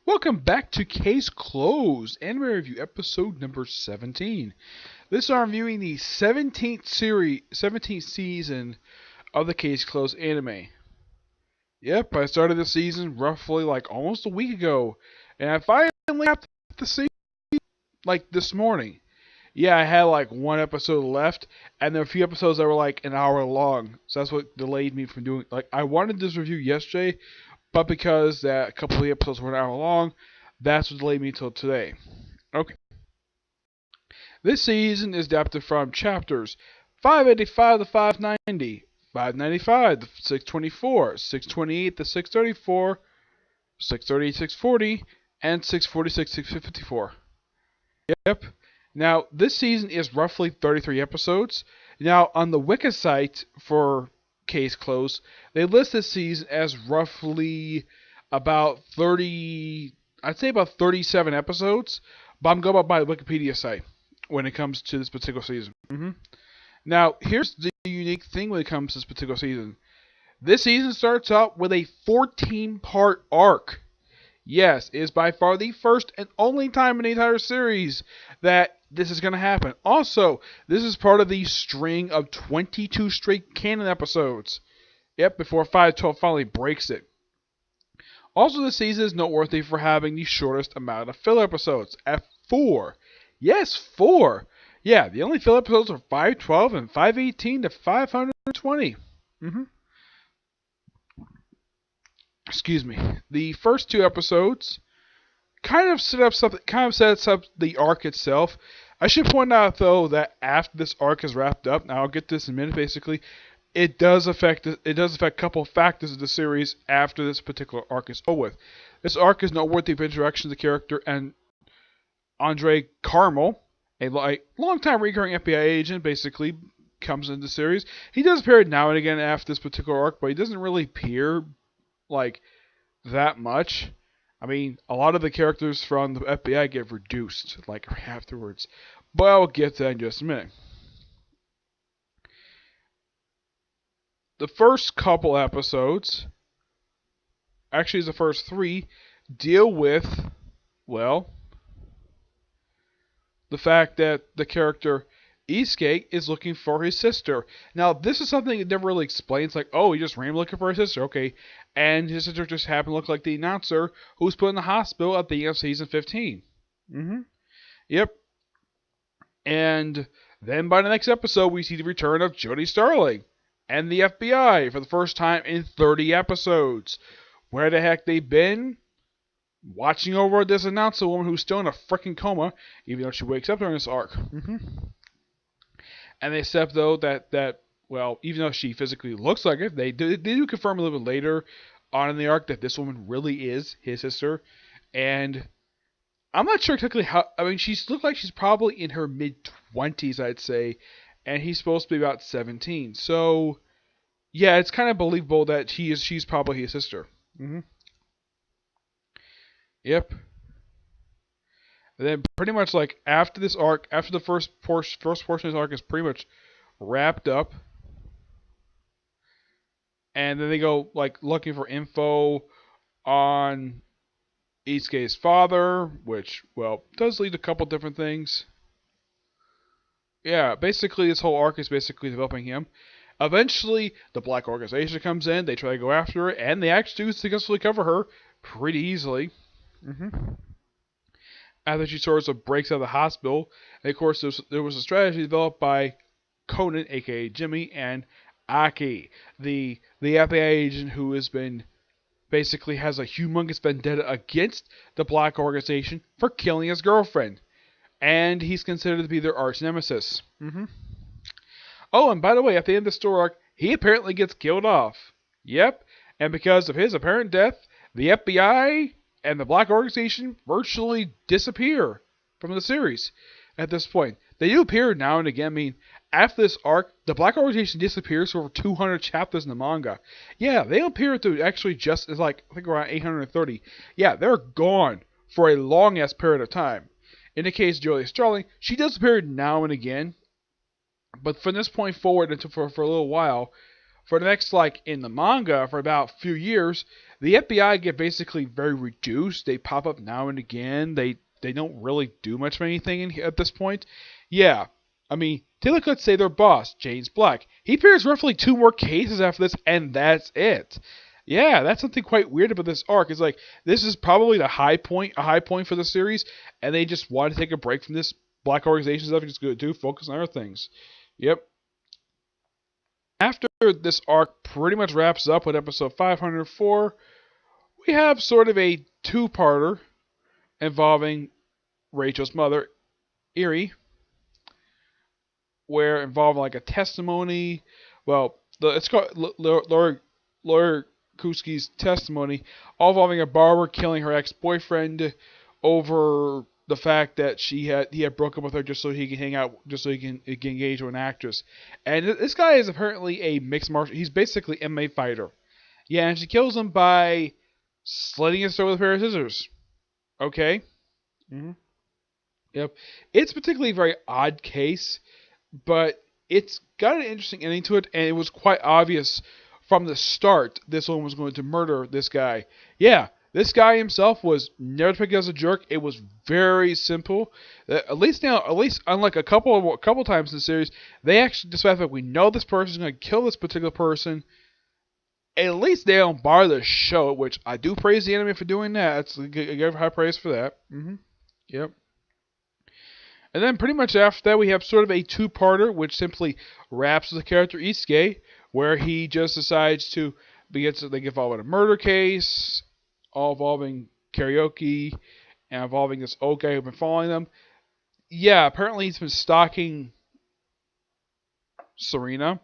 Welcome back to Case Closed, Anime Review episode number 17. This I'm reviewing the 17th season of the Case Closed anime. Yep, I started the season roughly like almost a week ago, and I finally got the season like this morning. Yeah, I had like one episode left, and there were a few episodes that were like an hour long, so that's what delayed me from doing. Like, I wanted this review yesterday, but because that a couple of the episodes were an hour long, that's what delayed me until today. Okay. This season is adapted from chapters 585 to 590, 595 to 624, 628 to 634, 630 640, and 646 654. Yep. Now, this season is roughly 33 episodes. Now, on the Wiki site for Case Closed, they list this season as roughly about 30, I'd say about 37 episodes, but I'm going by the Wikipedia site when it comes to this particular season. Now, here's the unique thing when it comes to this particular season. This season starts out with a 14-part arc. Yes, it is by far the first and only time in the entire series that this is going to happen. Also, this is part of the string of 22 straight canon episodes. Yep, before 512 finally breaks it. Also, this season is noteworthy for having the shortest amount of filler episodes, at 4. Yes, 4! Yeah, the only filler episodes are 512 and 518 to 520. Excuse me. The first two episodes kind of sets up the arc itself. I should point out though that after this arc is wrapped up, now I'll get this in a minute. Basically, it does affect a couple factors of the series after this particular arc is over with. This arc is noteworthy for introduction to the character and Andre Carmel, a long-time recurring FBI agent, basically comes into the series. He does appear now and again after this particular arc, but he doesn't really appear like that much. I mean, a lot of the characters from the FBI get reduced like afterwards, but I'll get to that in just a minute. The first couple episodes, actually the first 3, deal with, well, the fact that the character Isuke is looking for his sister. Now, this is something it never really explains, like, oh, he just randomly looking for his sister, okay. And his sister just happened to look like the announcer who was put in the hospital at the end of season 15. Yep. And then by the next episode, we see the return of Jody Starling and the FBI for the first time in 30 episodes. Where the heck they've been? Watching over this announcer woman who's still in a freaking coma, even though she wakes up during this arc. And they said, though, that well, even though she physically looks like it, they do confirm a little bit later on in the arc that this woman really is his sister. And I'm not sure exactly how. I mean, she looks like she's probably in her mid-20s, I'd say. And he's supposed to be about 17. So, yeah, it's kind of believable that she's probably his sister. Yep. And then pretty much like after this arc, after the first portion of this arc is pretty much wrapped up, and then they go like looking for info on Isuke's father, which, well, does lead to a couple different things. Yeah, basically this whole arc is basically developing him. Eventually, the Black Organization comes in, they try to go after her, and they actually do successfully cover her pretty easily. After she sort of breaks out of the hospital. And of course, there was a strategy developed by Conan, aka Jimmy, and Aki, the FBI agent who has been basically has a humongous vendetta against the Black Organization for killing his girlfriend. And he's considered to be their arch nemesis. Oh, and by the way, at the end of the story arc, he apparently gets killed off. Yep, and because of his apparent death, the FBI and the Black Organization virtually disappear from the series at this point. They do appear now and again. I mean, after this arc, the Black Organization disappears for over 200 chapters in the manga. Yeah, they appear to actually just as like, I think around 830. Yeah, they're gone for a long-ass period of time. In the case of Jody Starling, she does appear now and again. But from this point forward, for a little while, for the next, like, in the manga, for about a few years, The FBI get basically very reduced. They pop up now and again. They don't really do much of anything at this point. Yeah, I mean, Taylor could say their boss, James Black. He appears roughly 2 more cases after this, and that's it. Yeah, that's something quite weird about this arc. It's like this is probably a high point for the series, and they just want to take a break from this Black organization stuff and just go do focus on other things. Yep. After this arc pretty much wraps up with episode 504, we have sort of a two-parter involving Rachel's mother, Erie, where involving like a testimony. Well, it's called Laura Kuski's testimony, all involving a barber killing her ex-boyfriend over the fact that he had broken up with her just so he can hang out, just so he can engage with an actress. And this guy is apparently a mixed martial. He's basically MMA fighter. Yeah, and she kills him by slitting his throat with a pair of scissors. Okay. Yep. It's particularly a very odd case, but it's got an interesting ending to it, and it was quite obvious from the start this one was going to murder this guy. Yeah, this guy himself was never depicted as a jerk. It was very simple. At least unlike a couple times in the series, they actually, despite the fact we know this person is going to kill this particular person, at least they don't bar the show, which I do praise the anime for doing that. I give high praise for that. Yep. And then pretty much after that, we have sort of a two-parter, which simply wraps the character Isuke, where he just decides to get involved in a murder case, all involving karaoke, and involving this old guy who's been following them. Yeah, apparently he's been stalking Serena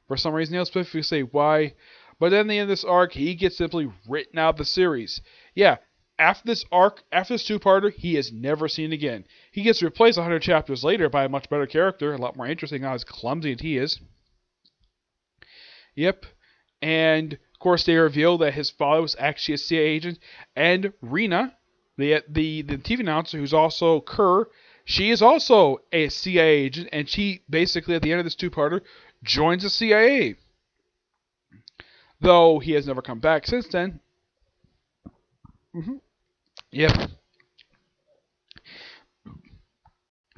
for some reason. He'll specifically say why. But then at the end of this arc, he gets simply written out of the series. Yeah, after this arc, after this two-parter, he is never seen again. He gets replaced 100 chapters later by a much better character, a lot more interesting, not as clumsy as he is. Yep. And, of course, they reveal that his father was actually a CIA agent. And Rena, the TV announcer, who's also Kerr, she is also a CIA agent. And she, basically, at the end of this two-parter, joins the CIA. Though he has never come back since then. Yep.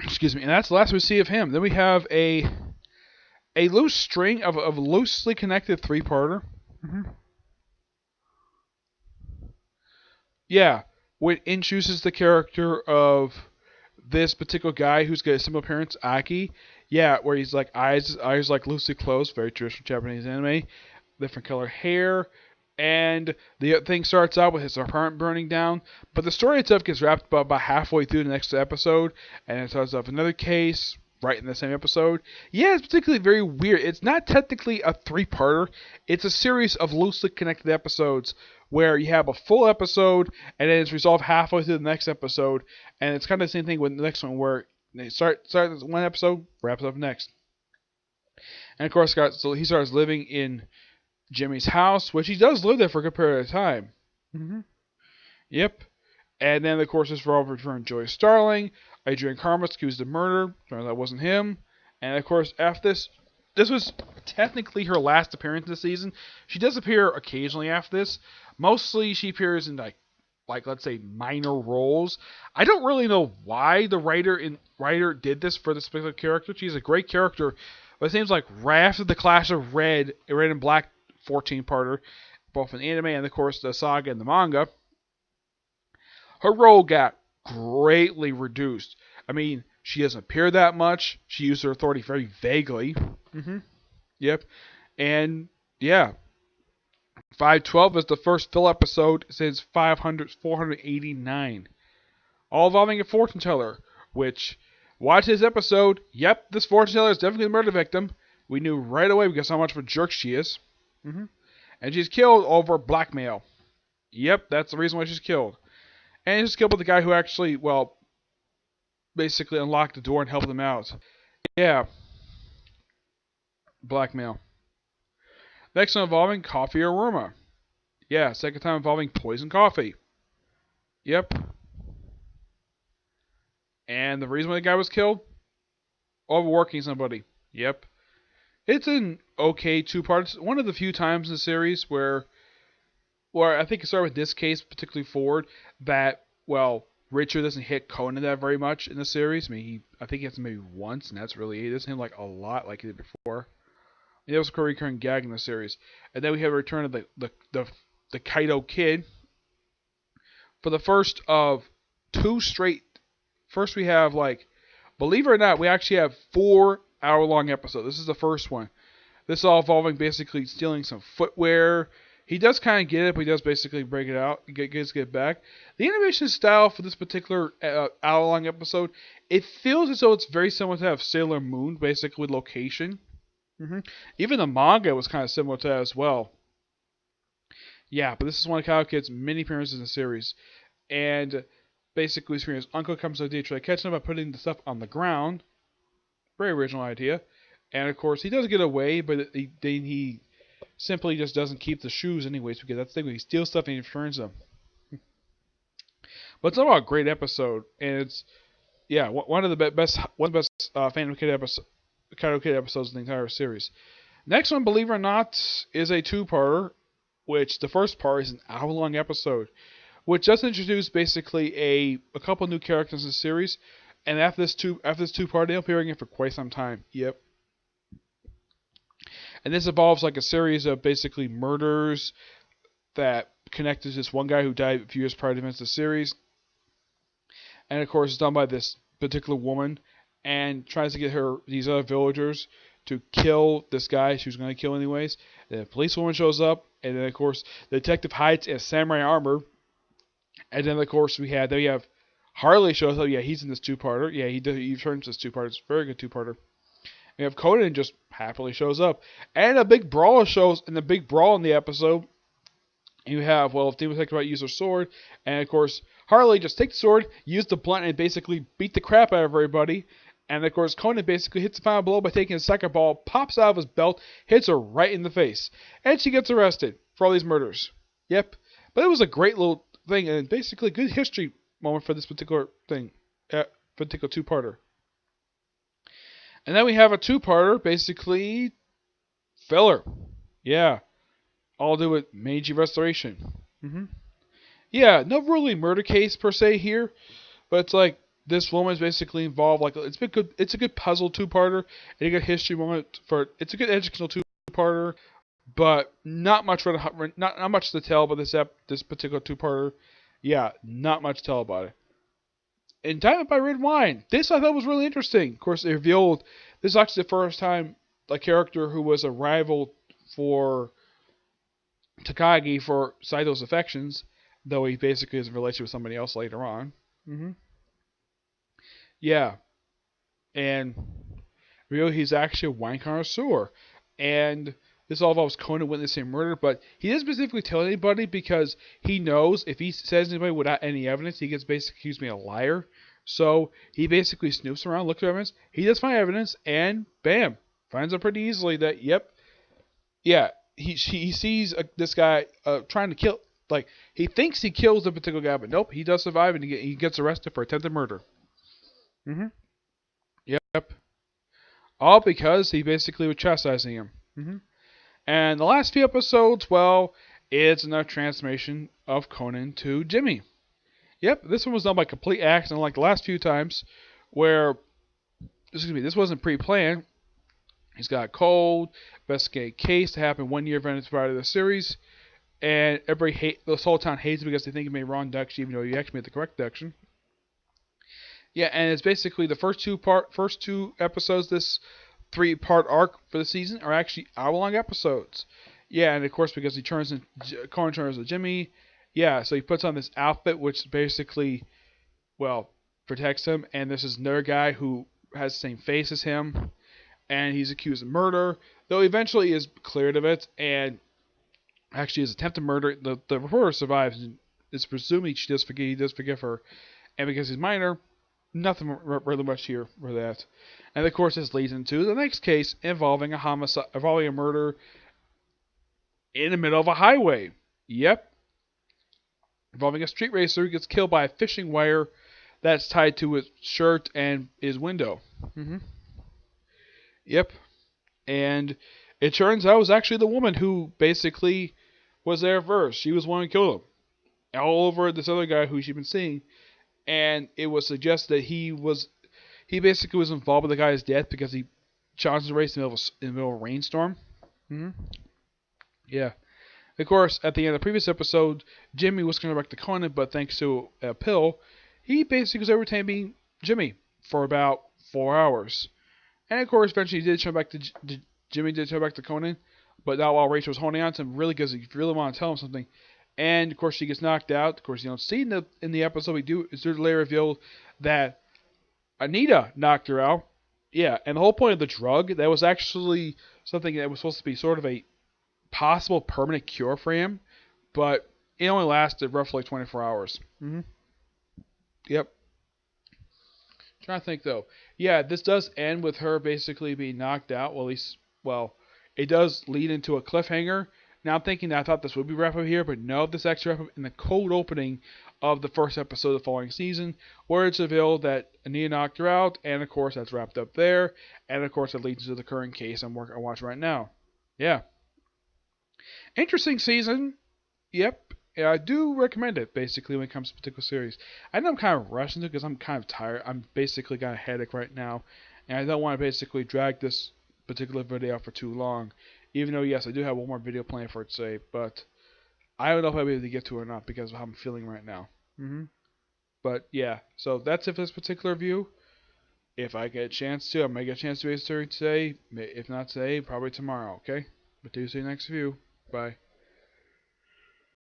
Excuse me. And that's the last we see of him. Then we have a loose string of a loosely connected three-parter. Yeah, which introduces the character of this particular guy who's got a similar appearance, Aki. Yeah, where he's like eyes like loosely closed, very traditional Japanese anime, different color hair, and the thing starts out with his apartment burning down. But the story itself gets wrapped up about halfway through the next episode, and it starts off another case right in the same episode. Yeah, it's particularly very weird. It's not technically a three-parter. It's a series of loosely connected episodes where you have a full episode and then it's resolved halfway through the next episode. And it's kind of the same thing with the next one where they start one episode, wraps up next. And of course, so he starts living in Jimmy's house, which he does live there for a good period of time. Yep. And then, of course, this revolves around Joy Starling. Adrian Karmas accused of murder. Turns out that wasn't him. And, of course, after this was technically her last appearance this season. She does appear occasionally after this. Mostly she appears in, like let's say, minor roles. I don't really know why the writer did this for this particular character. She's a great character. But it seems like right after the Clash of Red and Black 14-parter, both in anime and, of course, the saga and the manga, her role got greatly reduced. I mean, she doesn't appear that much. She used her authority very vaguely. Yep. And, yeah. 512 is the first fill episode since 489. All involving a fortune teller, which, watch this episode. Yep, this fortune teller is definitely the murder victim. We knew right away because how much of a jerk she is. And she's killed over blackmail. Yep, that's the reason why she's killed. And she's killed by the guy who actually, well, basically unlocked the door and helped them out. Yeah. Blackmail. Next one involving Coffee Aroma. Yeah, second time involving poison coffee. Yep. And the reason why the guy was killed? Overworking somebody. Yep. It's an okay two parts. One of the few times in the series where or I think it started with this case particularly forward that, well, Richard doesn't hit Conan that very much in the series. I mean, I think he hits him maybe once, and that's really it. He doesn't hit him like a lot like he did before. And that was a recurring gag in the series. And then we have a return of the Kaito Kid for the first of two straight. First, we have like, believe it or not, we actually have 4 hour-long episodes. This is the first one. This is all involving basically stealing some footwear. He does kind of get it, but he does basically break it out. Get back. The animation style for this particular hour-long episode, it feels as though it's very similar to that of Sailor Moon, basically with location. Even the manga was kind of similar to that as well. Yeah, but this is one of Kaito Kid's many appearances in the series. And basically, his uncle comes to the try to catch him by putting the stuff on the ground. Very original idea. And of course, he does get away, but he simply just doesn't keep the shoes anyways, because that's the thing, when he steals stuff and he returns them. But it's all about a great episode, and it's, yeah, one of the best Phantom Kid Kaito Kid episodes in the entire series. Next one, believe it or not, is a two-parter, which the first part is an hour-long episode, which does introduce basically a couple new characters in the series, and after this two-part, they'll be appearing in for quite some time. Yep. And this involves like a series of basically murders that connect to this one guy who died a few years prior to the events of the series. And of course, it's done by this particular woman, and tries to get these other villagers to kill this guy she was going to kill anyways. And the policewoman shows up, and then of course the detective hides in samurai armor. And then of course we have Harley shows up. Yeah, he's in this two-parter. Yeah, he turns this two-parter. It's a very good two-parter. We have Conan just happily shows up, and a big brawl in the episode. You have, well, if Demon Detective use her sword, and of course Harley just takes the sword, use the blunt, and basically beat the crap out of everybody. And of course Conan basically hits the final blow by taking a second ball, pops out of his belt, hits her right in the face, and she gets arrested for all these murders. Yep, but it was a great little thing, and basically a good history moment for this particular thing, particular two-parter. And then we have a two-parter, basically filler. Yeah. All to do with Meiji Restoration. Yeah, no really murder case per se here, but it's like this woman's basically involved. Like it's a good puzzle two-parter, and a good history moment it's a good educational two-parter, but not much to tell about this particular two-parter. Yeah, not much to tell about it. Indictment by Red Wine. This I thought was really interesting. Of course, it revealed this is actually the first time a character who was a rival for Takagi for Saito's affections, though he basically is in a relationship with somebody else later on. Yeah. And really, he's actually a wine connoisseur. And this all involves Conan witnessing murder, but he doesn't specifically tell anybody because he knows if he says anybody without any evidence, he gets basically accused of being a liar. So he basically snoops around, looks for evidence. He does find evidence, and bam, finds out pretty easily that he sees this guy trying to kill. Like he thinks he kills the particular guy, but nope, he does survive, and he gets arrested for attempted murder. Yep. All because he basically was chastising him. And the last few episodes, well, it's another transformation of Conan to Jimmy. Yep, this one was done by complete accident, like the last few times, where, this wasn't pre-planned. He's got a cold, investigate case to happen 1 year prior to the series, and this whole town hates him because they think he made wrong deduction, even though he actually made the correct deduction. Yeah, and it's basically the first two episodes, this 3-part arc for the season, are actually hour-long episodes. Yeah, and of course, because Conan turns into Jimmy, yeah, so he puts on this outfit which basically, well, protects him, and this is another guy who has the same face as him, and he's accused of murder, though eventually is cleared of it, and actually his attempted murder, the reporter survives, and it's presumed he does forgive her, and because he's minor, nothing really much here for that. And of course, this leads into the next case involving a murder in the middle of a highway. Yep. Involving a street racer who gets killed by a fishing wire that's tied to his shirt and his window. Yep. And it turns out it was actually the woman who basically was there first. She was the one who killed him. All over this other guy who she'd been seeing. And it was suggested that he basically was involved with the guy's death because he challenged the race in the middle of a rainstorm. Mm-hmm. Yeah. Of course, at the end of the previous episode, Jimmy was coming back to Conan, but thanks to a pill, he basically was able to being Jimmy for about 4 hours. And of course, eventually he did turn back to Jimmy did turn back to Conan, but not while Rachel was holding on to him, really, because he really wanted to tell him something. And of course, she gets knocked out. Of course, you don't see in the episode it's later revealed that Anita knocked her out. Yeah, and the whole point of the drug, that was actually something that was supposed to be sort of a possible permanent cure for him, but it only lasted roughly 24 hours. Mm-hmm. Yep. Trying to think though. Yeah, this does end with her basically being knocked out. Well, at least, it does lead into a cliffhanger. Now I'm thinking that I thought this would be wrap up here, but no, this actually wrap up in the cold opening of the first episode of the following season, where it's revealed that Anita knocked her out, and of course that's wrapped up there, and of course it leads to the current case I'm watching right now. Yeah. Interesting season. Yep. Yeah, I do recommend it, basically, when it comes to a particular series. I know I'm kind of rushing it because I'm kind of tired. I'm basically got a headache right now, and I don't want to basically drag this particular video out for too long. Even though, yes, I do have one more video planned for it today, but I don't know if I'll be able to get to it or not because of how I'm feeling right now. But, yeah, so that's it for this particular review. If I get a chance to, I may get a chance to do it today. If not today, probably tomorrow, okay? But do see you next review. Bye.